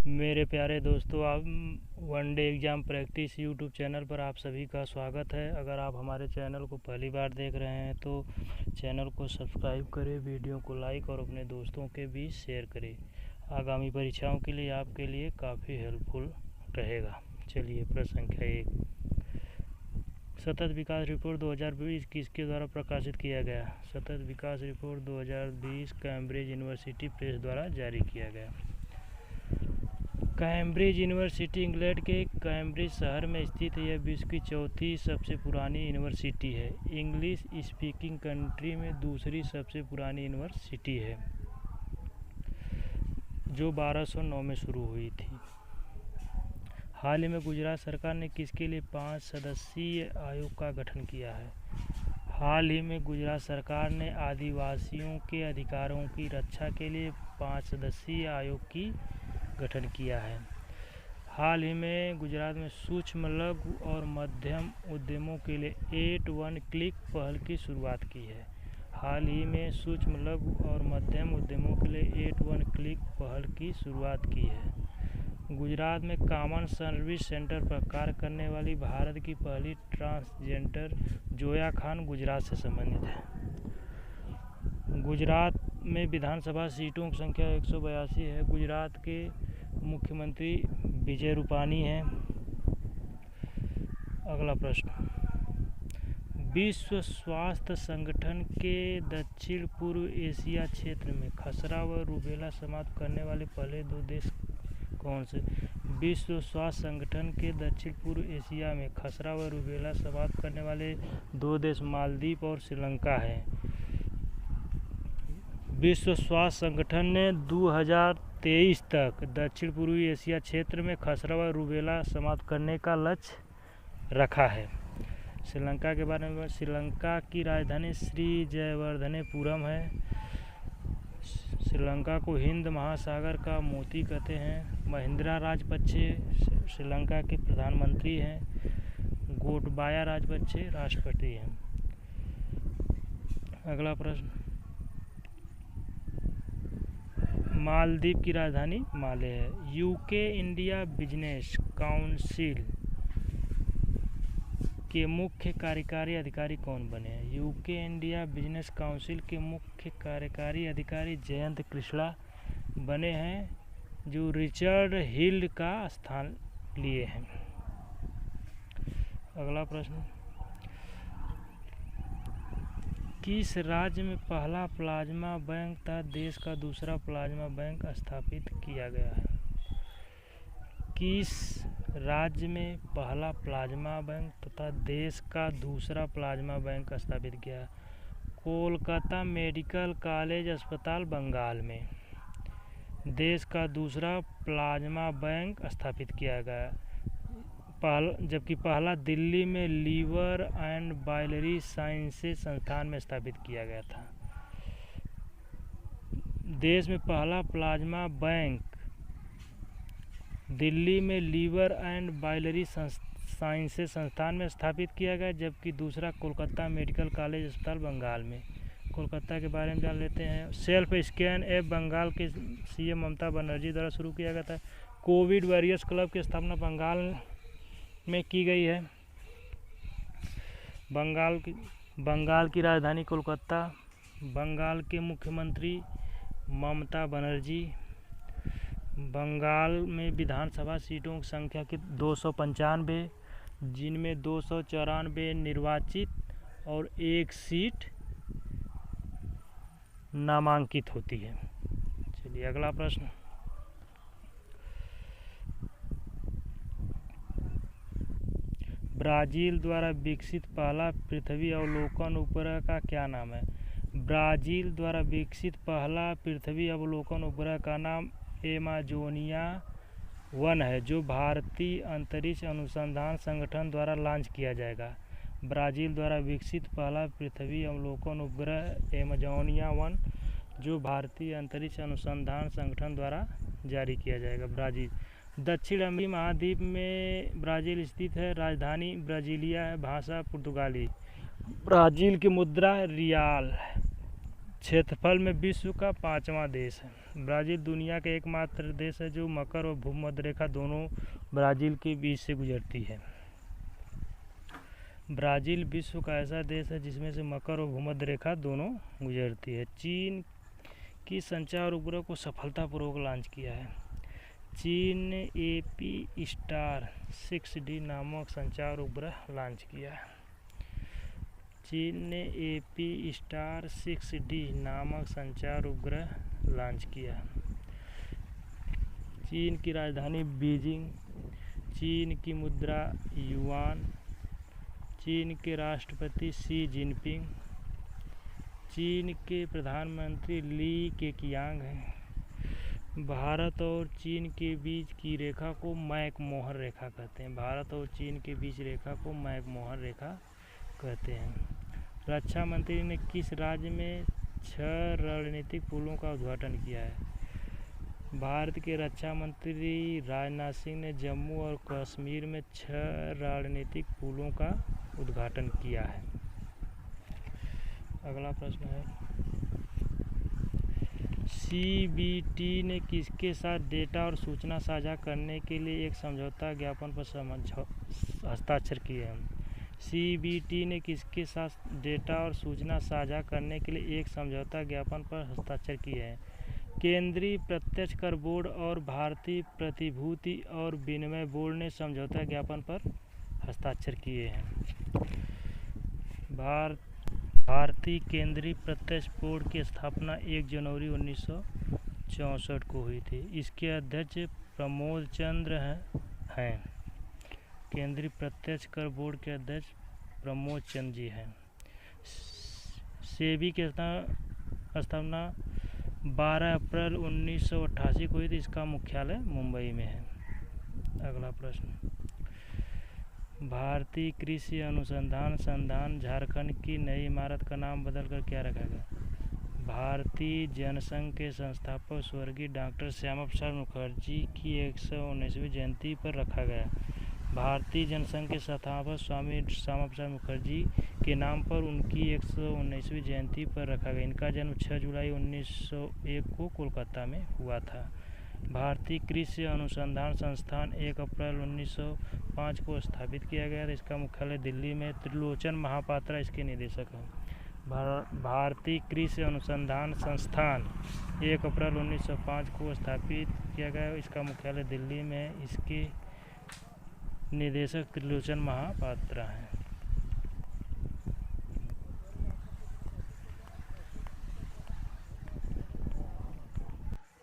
मेरे प्यारे दोस्तों, आप one day exam practice YouTube channel पर आप सभी का स्वागत है। अगर आप हमारे चैनल को पहली बार देख रहे हैं तो चैनल को सब्सक्राइब करें, वीडियो को लाइक और अपने दोस्तों के बीच शेयर करें। आगामी परीक्षाओं के लिए आपके लिए काफ़ी हेल्पफुल रहेगा। चलिए, प्रश्न संख्या 1, सतत विकास रिपोर्ट 2020 किसके द्वारा प्रकाशित किया गया? सतत विकास रिपोर्ट 2020 कैम्ब्रिज यूनिवर्सिटी प्रेस द्वारा जारी किया गया। कैम्ब्रिज यूनिवर्सिटी इंग्लैंड के कैम्ब्रिज शहर में स्थित है। यह विश्व की चौथी सबसे पुरानी यूनिवर्सिटी है। इंग्लिश स्पीकिंग कंट्री में दूसरी सबसे पुरानी यूनिवर्सिटी है, जो 1209 में शुरू हुई थी। हाल ही में गुजरात सरकार ने किसके लिए 5 सदस्यीय आयोग का गठन किया है? हाल ही में गुजरात सरकार ने आदिवासियों के अधिकारों की रक्षा के लिए 5 सदस्यीय आयोग की गठन किया है। हाल ही में गुजरात में सूक्ष्म, लघु और मध्यम उद्यमों के लिए 8 वन क्लिक पहल की शुरुआत की है। हाल ही में सूक्ष्म, लघु और मध्यम उद्यमों के लिए 8 वन क्लिक पहल की शुरुआत की है। गुजरात में कॉमन सर्विस सेंटर पर कार्य करने वाली भारत की पहली ट्रांसजेंडर जोया खान गुजरात से संबंधित है। गुजरात में विधानसभा सीटों की संख्या 182 है। गुजरात के मुख्यमंत्री विजय रूपानी हैं। अगला प्रश्न, विश्व स्वास्थ्य संगठन के दक्षिण पूर्व एशिया क्षेत्र में खसरा व रूबेला समाप्त करने वाले पहले 2 देश कौन से? विश्व स्वास्थ्य संगठन के दक्षिण पूर्व एशिया में खसरा व रूबेला समाप्त करने वाले 2 देश मालदीव और श्रीलंका हैं। विश्व स्वास्थ्य संगठन ने 2023 तक दक्षिण पूर्वी एशिया क्षेत्र में खसरा व रूबेला समाप्त करने का लक्ष्य रखा है। श्रीलंका के बारे में, श्रीलंका की राजधानी श्री जयवर्धनेपुरम है। श्रीलंका को हिंद महासागर का मोती कहते हैं। महिंद्रा राजपक्षे श्रीलंका के प्रधानमंत्री हैं। गोटबाया राजपक्षे राष्ट्रपति हैं। अगला प्रश्न, मालदीव की राजधानी माले है। यूके इंडिया बिजनेस काउंसिल के मुख्य कार्यकारी अधिकारी कौन बने हैं? यूके इंडिया बिजनेस काउंसिल के मुख्य कार्यकारी अधिकारी जयंत कृष्णा बने हैं, जो रिचर्ड हिल्ड का स्थान लिए हैं। अगला प्रश्न, किस राज्य में पहला प्लाज्मा बैंक तथा देश का दूसरा प्लाज्मा बैंक स्थापित किया गया है? किस राज्य में पहला प्लाज्मा बैंक तथा देश का दूसरा प्लाज्मा बैंक स्थापित किया? कोलकाता मेडिकल कॉलेज अस्पताल बंगाल में देश का दूसरा प्लाज्मा बैंक स्थापित किया गया, जबकि पहला दिल्ली में लीवर एंड बाइलरी साइंसेज संस्थान में स्थापित किया गया था। देश में पहला प्लाज्मा बैंक दिल्ली में लीवर एंड बाइलरी साइंसेज संस्थान में स्थापित किया गया, जबकि दूसरा कोलकाता मेडिकल कॉलेज अस्पताल बंगाल में। कोलकाता के बारे में जान लेते हैं। सेल्फ स्कैन ऐप बंगाल के सीएम ममता बनर्जी द्वारा शुरू किया गया था। कोविड वॉरियर्स क्लब की स्थापना बंगाल में की गई है। बंगाल की राजधानी कोलकाता। बंगाल के मुख्यमंत्री ममता बनर्जी। बंगाल में विधानसभा सीटों की संख्या की 295, जिनमें 294 निर्वाचित और 1 सीट नामांकित होती है। चलिए, अगला प्रश्न, ब्राज़ील द्वारा विकसित पहला पृथ्वी अवलोकन उपग्रह का क्या नाम है? ब्राज़ील द्वारा विकसित पहला पृथ्वी अवलोकन उपग्रह का नाम एमाजोनिया 1 है, जो भारतीय अंतरिक्ष अनुसंधान संगठन द्वारा लॉन्च किया जाएगा। ब्राज़ील द्वारा विकसित पहला पृथ्वी अवलोकन उपग्रह एमाजोनिया 1, जो भारतीय अंतरिक्ष अनुसंधान संगठन द्वारा जारी किया जाएगा। ब्राज़ील दक्षिण अमेरिकी महाद्वीप में ब्राज़ील स्थित है। राजधानी ब्राज़ीलिया है। भाषा पुर्तगाली। ब्राज़ील की मुद्रा रियाल। क्षेत्रफल में विश्व का 5वां देश है। ब्राज़ील दुनिया का एकमात्र देश है जो मकर और भूमध्य रेखा दोनों ब्राज़ील के बीच से गुजरती है। ब्राज़ील विश्व का ऐसा देश है जिसमें से मकर और भूमध्य रेखा दोनों गुजरती है। चीन की संचार उपग्रह को सफलतापूर्वक लॉन्च किया है। चीन ने एपी-स्टार 6D नामक संचार उपग्रह लॉन्च किया है। चीन ने एपी-स्टार 6D नामक संचार उपग्रह लॉन्च किया। चीन की राजधानी बीजिंग, चीन की मुद्रा युआन, चीन के राष्ट्रपति शी जिनपिंग, चीन के प्रधानमंत्री ली केकियांग हैं। भारत और चीन के बीच की रेखा को मैकमोहन रेखा कहते हैं। भारत और चीन के बीच रेखा को मैकमोहन रेखा कहते हैं। रक्षा मंत्री ने किस राज्य में 6 रणनीतिक पुलों का उद्घाटन किया है? भारत के रक्षा मंत्री राजनाथ सिंह ने जम्मू और कश्मीर में 6 रणनीतिक पुलों का उद्घाटन किया है। अगला प्रश्न है, CBT ने किसके साथ डेटा और सूचना साझा करने के लिए एक समझौता ज्ञापन पर हस्ताक्षर किए हैं? CBT ने किसके साथ डेटा और सूचना साझा करने के लिए एक समझौता ज्ञापन पर हस्ताक्षर किए हैं? केंद्रीय प्रत्यक्ष कर बोर्ड और भारतीय प्रतिभूति और विनिमय बोर्ड ने समझौता ज्ञापन पर हस्ताक्षर किए हैं। भारतीय केंद्रीय प्रत्यक्ष बोर्ड की स्थापना 1 जनवरी 1964 को हुई थी। इसके अध्यक्ष प्रमोद चंद्र हैं। केंद्रीय प्रत्यक्ष कर बोर्ड के अध्यक्ष प्रमोद चंद्र जी हैं। सेबी की स्थापना 12 अप्रैल 1988 को हुई थी। इसका मुख्यालय मुंबई में है। अगला प्रश्न, भारतीय कृषि अनुसंधान संस्थान झारखंड की नई इमारत का नाम बदलकर क्या रखा गया? भारतीय जनसंघ के संस्थापक स्वर्गीय डॉक्टर श्यामा प्रसाद मुखर्जी की 119वीं जयंती पर रखा गया। भारतीय जनसंघ के संस्थापक स्वामी श्यामा प्रसाद मुखर्जी के नाम पर उनकी 119वीं जयंती पर रखा गया। इनका जन्म 6 जुलाई 1901 को कोलकाता में हुआ था। भारतीय कृषि अनुसंधान संस्थान 1 अप्रैल 1905 को स्थापित किया गया था। इसका मुख्यालय दिल्ली में। त्रिलोचन महापात्रा इसके निदेशक हैं। भारतीय कृषि अनुसंधान संस्थान 1 अप्रैल 1905 को स्थापित किया गया। इसका मुख्यालय दिल्ली में। इसके निदेशक त्रिलोचन महापात्रा हैं।